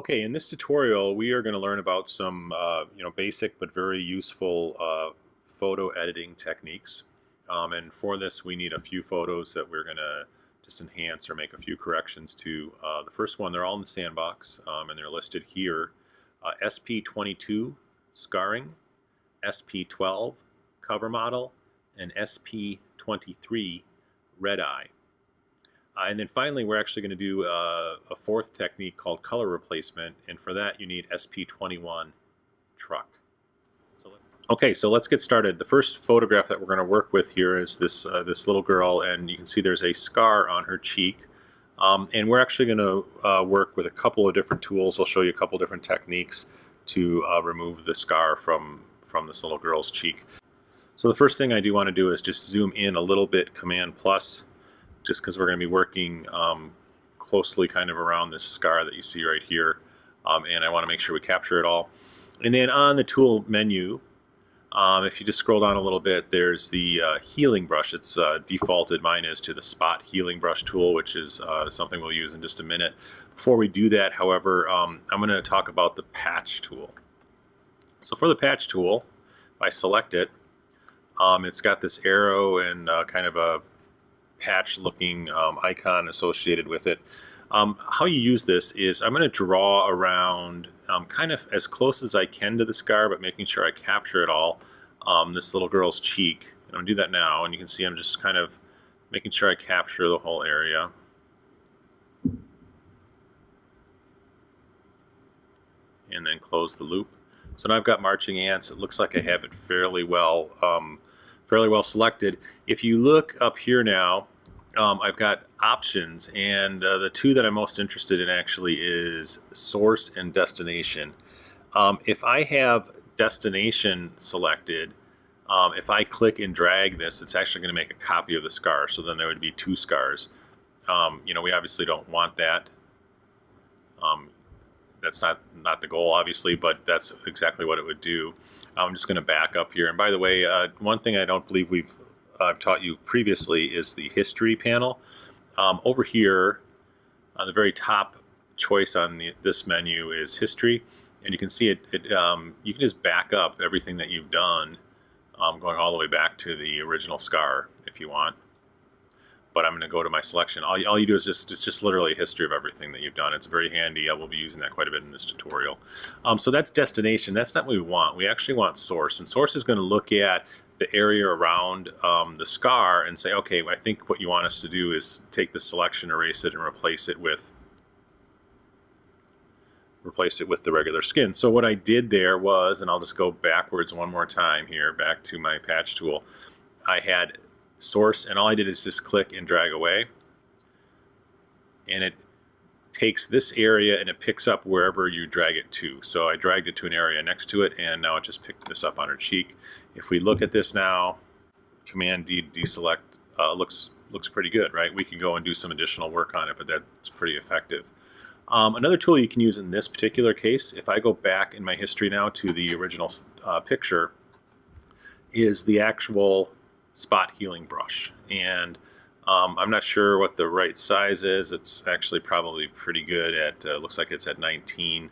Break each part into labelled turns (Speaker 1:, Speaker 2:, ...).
Speaker 1: Okay, in this tutorial, we are going to learn about some, basic but very useful photo editing techniques. And for this, we need a few photos that we're going to just enhance or make a few corrections to. The first one, they're all in the sandbox, and they're listed here. SP22 scarring, SP12 cover model, and SP23 red eye. And then finally, we're actually going to do a fourth technique called color replacement, and for that you need SP21 truck. So let's get started. The first photograph that we're going to work with here is this little girl, and you can see there's a scar on her cheek. And we're actually going to work with a couple of different tools. I'll show you a couple different techniques to remove the scar from this little girl's cheek. So the first thing I do want to do is just zoom in a little bit, Command plus, just because we're going to be working closely kind of around this scar that you see right here. And I want to make sure we capture it all. And then on the tool menu, if you just scroll down a little bit, there's the healing brush. It's defaulted, mine is, to the spot healing brush tool, which is something we'll use in just a minute. Before we do that, however, I'm going to talk about the patch tool. So for the patch tool, if I select it, it's got this arrow and kind of a patch looking icon associated with it. How you use this is I'm going to draw around kind of as close as I can to the scar, but making sure I capture it all, this little girl's cheek. And I'm going to do that now, and you can see I'm just kind of making sure I capture the whole area. And then close the loop. So now I've got marching ants. It looks like I have it fairly well selected. If you look up here now, I've got options, and the two that I'm most interested in actually is source and destination. If I have destination selected, if I click and drag this, it's actually going to make a copy of the scar, so then there would be two scars. We obviously don't want that. That's not the goal, obviously, but that's exactly what it would do. I'm just going to back up here. And by the way, one thing I don't believe I've taught you previously is the history panel. Over here, on the very top choice on this menu is history, and you can see it. You can just back up everything that you've done, going all the way back to the original scar if you want. But I'm going to go to my selection. All you do is it's just literally a history of everything that you've done. It's very handy. I will be using that quite a bit in this tutorial. So that's destination. That's not what we want. We actually want source. And source is going to look at the area around the scar and say, okay, I think what you want us to do is take the selection, erase it, and replace it with the regular skin. So what I did there was, and I'll just go backwards one more time here, back to my patch tool. I had source, and all I did is just click and drag away, and it takes this area and it picks up wherever you drag it to. So I dragged it to an area next to it, and now it just picked this up on her cheek. If we look at this now, Command D deselect, looks pretty good, right? We can go and do some additional work on it, but that's pretty effective. Another tool you can use in this particular case, if I go back in my history now to the original picture, is the actual spot healing brush. And I'm not sure what the right size is. It's actually probably pretty good at, looks like it's at 19.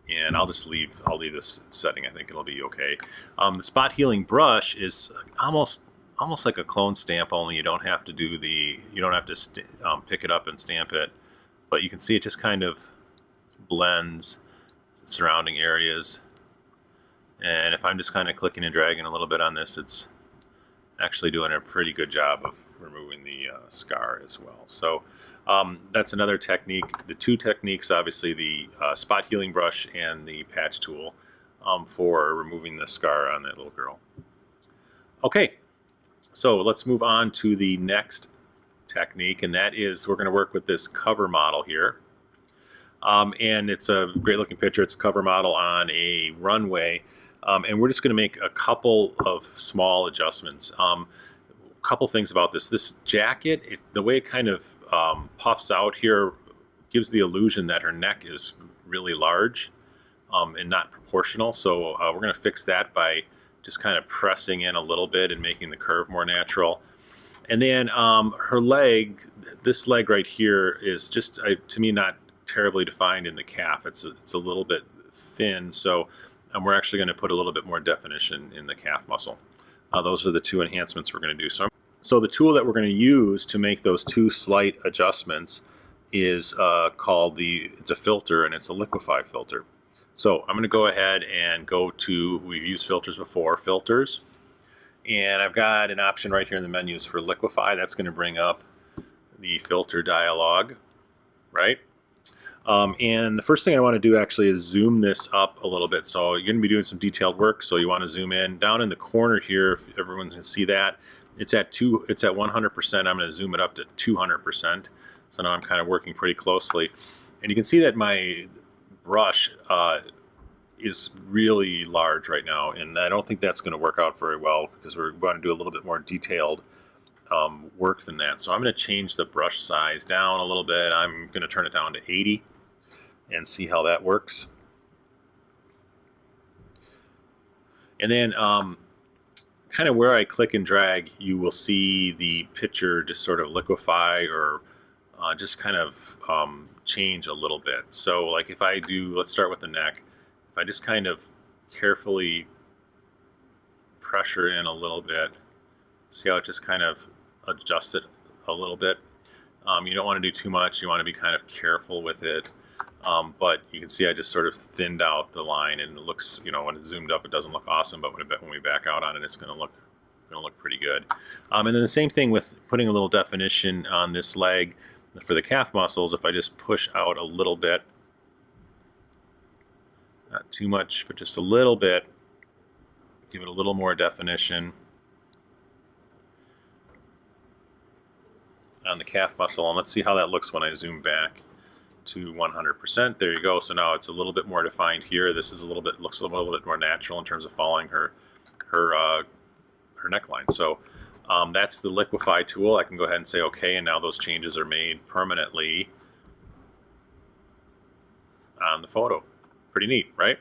Speaker 1: And I'll leave this setting. I think it'll be okay. The spot healing brush is almost like a clone stamp, only you don't have to pick it up and stamp it. But you can see it just kind of blends surrounding areas. And if I'm just kind of clicking and dragging a little bit on this, it's actually doing a pretty good job of removing the scar as well. So that's another technique. The two techniques, obviously, the spot healing brush and the patch tool for removing the scar on that little girl. Okay, so let's move on to the next technique, and that is we're going to work with this cover model here. And it's a great looking picture. It's a cover model on a runway. And we're just going to make a couple of small adjustments. A couple things about this. This jacket, the way it kind of puffs out here gives the illusion that her neck is really large and not proportional. So we're going to fix that by just kind of pressing in a little bit and making the curve more natural. And then her leg, this leg right here is just, to me, not terribly defined in the calf. It's a little bit thin, so we're actually going to put a little bit more definition in the calf muscle. Those are the two enhancements we're going to do. So the tool that we're going to use to make those two slight adjustments is called it's a filter, and it's a Liquify filter. So I'm going to go ahead and go to, we've used filters before, filters, and I've got an option right here in the menus for Liquify. That's going to bring up the filter dialog, right? And the first thing I want to do actually is zoom this up a little bit. So you're going to be doing some detailed work, so you want to zoom in. Down in the corner here, if everyone can see that, it's at 100%. I'm going to zoom it up to 200%. So now I'm kind of working pretty closely. And you can see that my brush is really large right now, and I don't think that's going to work out very well because we're going to do a little bit more detailed work than that. So I'm going to change the brush size down a little bit. I'm going to turn it down to 80 and see how that works. And then kind of where I click and drag, you will see the picture just sort of liquefy or just kind of change a little bit. So like if I do, let's start with the neck. If I just kind of carefully pressure in a little bit, see how it just kind of adjusts it a little bit. You don't want to do too much. You want to be kind of careful with it. But you can see I just sort of thinned out the line, and it looks, you know, when it's zoomed up, it doesn't look awesome, but when we back out on it, it's going to look pretty good. And then the same thing with putting a little definition on this leg for the calf muscles. If I just push out a little bit, not too much, but just a little bit, give it a little more definition on the calf muscle, and let's see how that looks when I zoom back to 100%. There you go. So now it's a little bit more defined here. This is looks a little bit more natural in terms of following her neckline. So that's the Liquify tool. I can go ahead and say OK, and now those changes are made permanently on the photo. Pretty neat, right?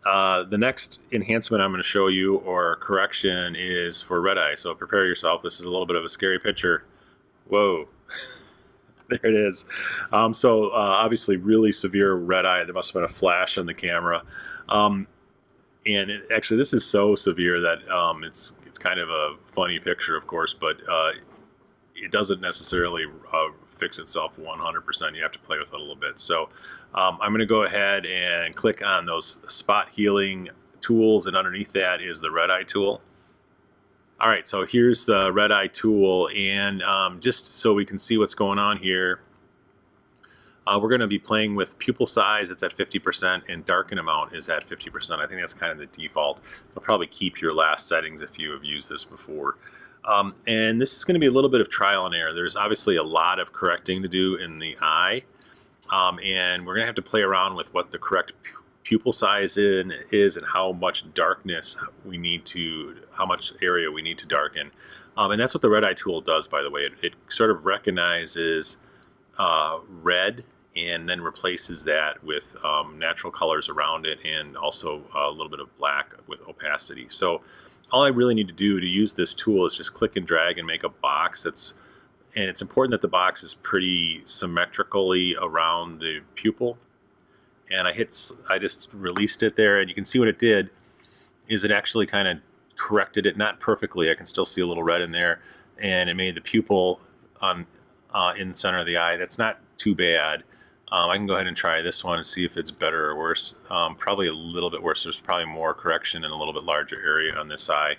Speaker 1: The next enhancement I'm going to show you, or correction, is for red eye. So prepare yourself. This is a little bit of a scary picture. Whoa. There it is. So obviously really severe red eye. There must have been a flash on the camera. And actually this is so severe that it's kind of a funny picture, of course, but it doesn't necessarily fix itself 100%. You have to play with it a little bit. So I'm going to go ahead and click on those spot healing tools, and underneath that is the red eye tool. All right, so here's the red eye tool, and just so we can see what's going on here, we're going to be playing with pupil size. It's at 50%, and darken amount is at 50%. I think that's kind of the default. You'll probably keep your last settings if you have used this before. And this is going to be a little bit of trial and error. There's obviously a lot of correcting to do in the eye, and we're going to have to play around with what the correct pupil size is and how much darkness we need to, how much area we need to darken. And that's what the red eye tool does, by the way. It sort of recognizes red and then replaces that with natural colors around it, and also a little bit of black with opacity. So all I really need to do to use this tool is just click and drag and make a box and it's important that the box is pretty symmetrically around the pupil. And I just released it there, and you can see what it did is it actually kind of corrected it, not perfectly. I can still see a little red in there, and it made the pupil in the center of the eye. That's not too bad. I can go ahead and try this one and see if it's better or worse. Probably a little bit worse. There's probably more correction in a little bit larger area on this eye.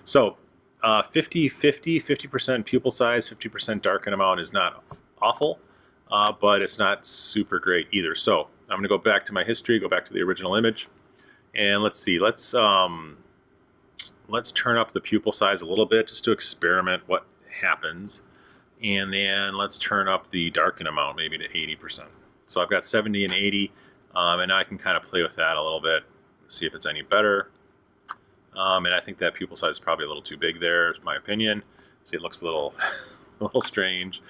Speaker 1: So 50% pupil size, 50% darken amount is not awful. But it's not super great either. So I'm going to go back to my history, go back to the original image, and let's see. Let's turn up the pupil size a little bit just to experiment what happens, and then let's turn up the darken amount maybe to 80%. So I've got 70 and 80, and now I can kind of play with that a little bit, see if it's any better. And I think that pupil size is probably a little too big there, is my opinion. See, it looks a little strange.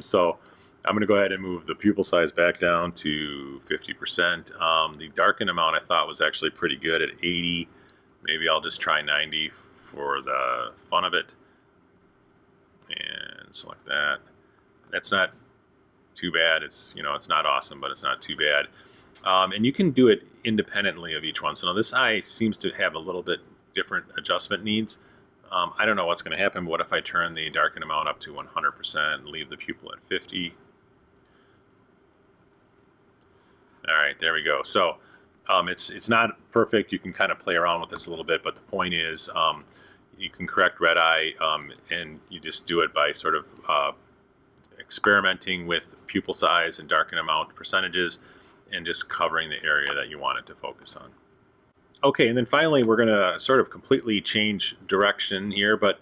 Speaker 1: So I'm going to go ahead and move the pupil size back down to 50%. The darken amount I thought was actually pretty good at 80. Maybe I'll just try 90 for the fun of it. And select that. That's not too bad. It's, you know, it's not awesome, but it's not too bad. And you can do it independently of each one. So now this eye seems to have a little bit different adjustment needs. I don't know what's going to happen, but what if I turn the darken amount up to 100% and leave the pupil at 50? All right, there we go. So it's not perfect. You can kind of play around with this a little bit, but the point is you can correct red eye, and you just do it by sort of experimenting with pupil size and darken amount percentages and just covering the area that you want it to focus on. Okay, and then finally we're going to sort of completely change direction here, but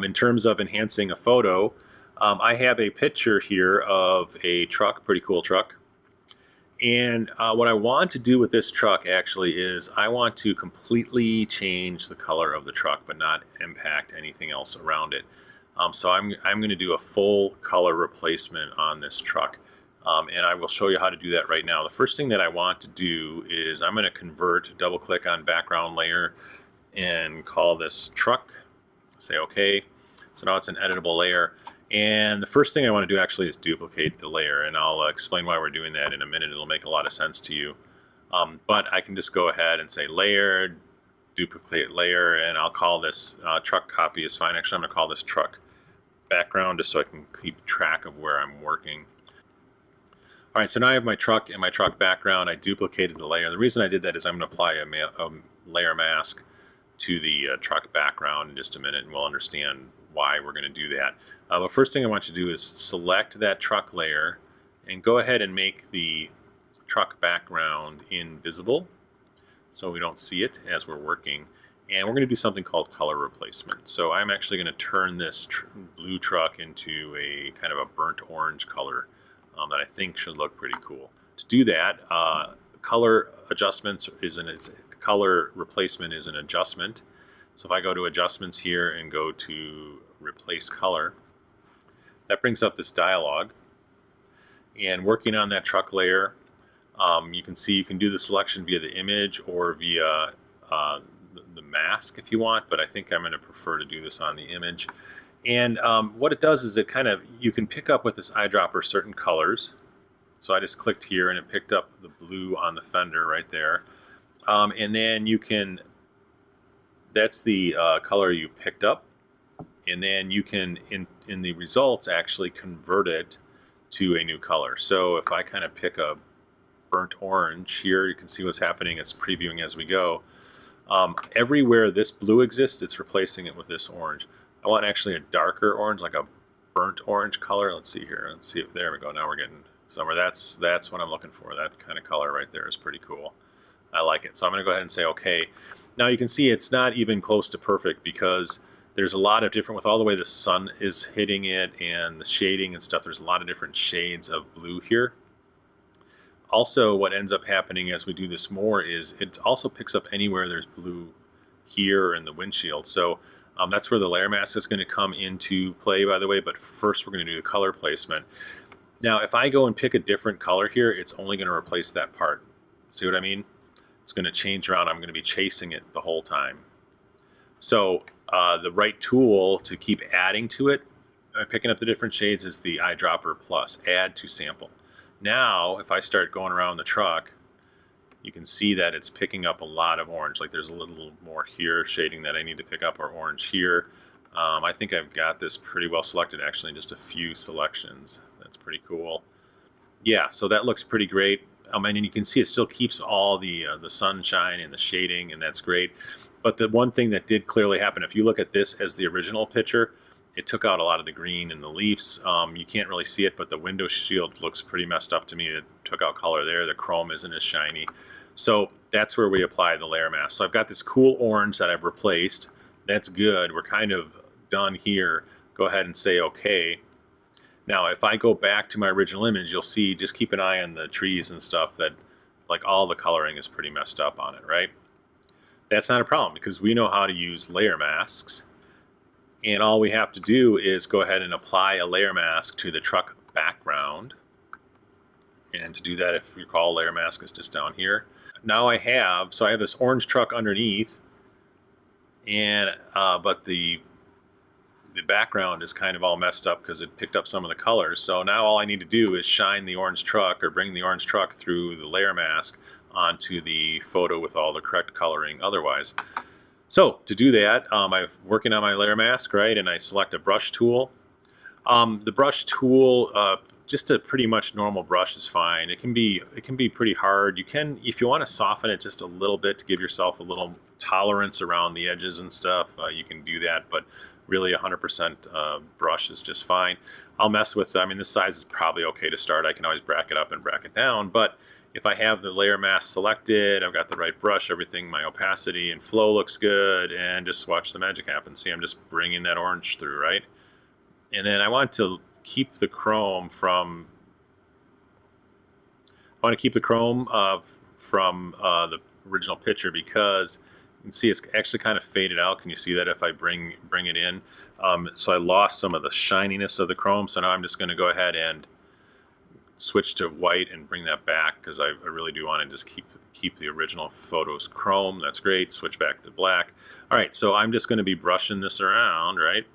Speaker 1: in terms of enhancing a photo, I have a picture here of a truck, pretty cool truck. And what I want to do with this truck actually is I want to completely change the color of the truck but not impact anything else around it. So I'm going to do a full color replacement on this truck. And I will show you how to do that right now. The first thing that I want to do is I'm going to convert, double click on background layer and call this truck, say OK. So now it's an editable layer. And the first thing I want to do actually is duplicate the layer, and I'll explain why we're doing that in a minute. It'll make a lot of sense to you. But I can just go ahead and say layer, duplicate layer, and I'll call this truck copy is fine. Actually, I'm going to call this truck background just so I can keep track of where I'm working. All right, so now I have my truck and my truck background. I duplicated the layer. The reason I did that is I'm going to apply a layer mask to the truck background in just a minute, and we'll understand why we're going to do that. But first thing I want you to do is select that truck layer and go ahead and make the truck background invisible so we don't see it as we're working. And we're going to do something called color replacement. So I'm actually going to turn this blue truck into a kind of a burnt orange color that I think should look pretty cool. To do that, color adjustments color replacement is an adjustment. So if I go to adjustments here and go to replace color, that brings up this dialog. And working on that truck layer, you can see you can do the selection via the image or via the mask if you want, but I think I'm going to prefer to do this on the image. And what it does is it kind of, you can pick up with this eyedropper certain colors. So I just clicked here and it picked up the blue on the fender right there. And then you can, that's the color you picked up. And then you can, in the results, actually convert it to a new color. So if I kind of pick a burnt orange here, you can see what's happening. It's previewing as we go. Everywhere this blue exists, it's replacing it with this orange. I want actually a darker orange, like a burnt orange color. Let's see here. Let's see if, there we go. Now we're getting somewhere. That's what I'm looking for. That kind of color right there is pretty cool. I like it. So I'm going to go ahead and say OK. Now you can see it's not even close to perfect because there's a lot of different, with all the way the sun is hitting it and the shading and stuff, there's a lot of different shades of blue here. Also, what ends up happening as we do this more is it also picks up anywhere there's blue here in the windshield. So that's where the layer mask is going to come into play, by the way, but first we're going to do the color placement. Now, if I go and pick a different color here, it's only going to replace that part. See what I mean? It's going to change around. I'm going to be chasing it the whole time. So the right tool to keep adding to it, picking up the different shades, is the eyedropper plus, add to sample. Now, if I start going around the truck, you can see that it's picking up a lot of orange. Like there's a little more here shading that I need to pick up, or orange here. I think I've got this pretty well selected actually in just a few selections. That's pretty cool. Yeah, so that looks pretty great. And you can see it still keeps all the sunshine and the shading, and that's great. But the one thing that did clearly happen, if you look at this as the original picture, it took out a lot of the green and the leaves. You can't really see it, but the window shield looks pretty messed up to me. It took out color there. The chrome isn't as shiny. So that's where we apply the layer mask. So I've got this cool orange that I've replaced. That's good. We're kind of done here. Go ahead and say OK. Now, if I go back to my original image, you'll see, just keep an eye on the trees and stuff, that like all the coloring is pretty messed up on it, right? That's not a problem because we know how to use layer masks. And all we have to do is go ahead and apply a layer mask to the truck background. And to do that, if you recall, layer mask is just down here. Now I have this orange truck underneath, and but the the background is kind of all messed up because it picked up some of the colors. So now all I need to do is shine the orange truck or bring the orange truck through the layer mask onto the photo with all the correct coloring otherwise. So to do that, I'm working on my layer mask, right? And I select a brush tool. The brush tool, just a pretty much normal brush is fine. It can be pretty hard. You can, if you want to soften it just a little bit to give yourself a little tolerance around the edges and stuff, you can do that. But really 100% brush is just fine. I'll mess with, I mean, this size is probably okay to start. I can always bracket up and bracket down, but if I have the layer mask selected, I've got the right brush, everything, my opacity and flow looks good, and just watch the magic happen. See, I'm just bringing that orange through, right? And then I want to keep the chrome from, from the original picture, because you can see it's actually kind of faded out. Can you see that if I bring it in? So I lost some of the shininess of the chrome, so now I'm just going to go ahead and switch to white and bring that back, because I really do want to just keep the original photos chrome. That's great. Switch back to black. All right, so I'm just going to be brushing this around, right?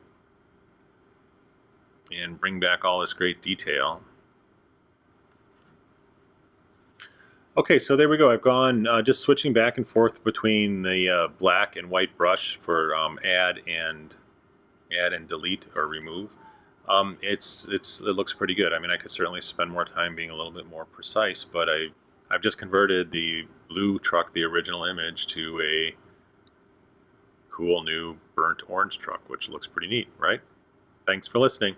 Speaker 1: And bring back all this great detail. Okay, so there we go. I've gone just switching back and forth between the black and white brush for add and delete or remove. It looks pretty good. I mean, I could certainly spend more time being a little bit more precise, but I've just converted the blue truck, the original image, to a cool new burnt orange truck, which looks pretty neat, right? Thanks for listening.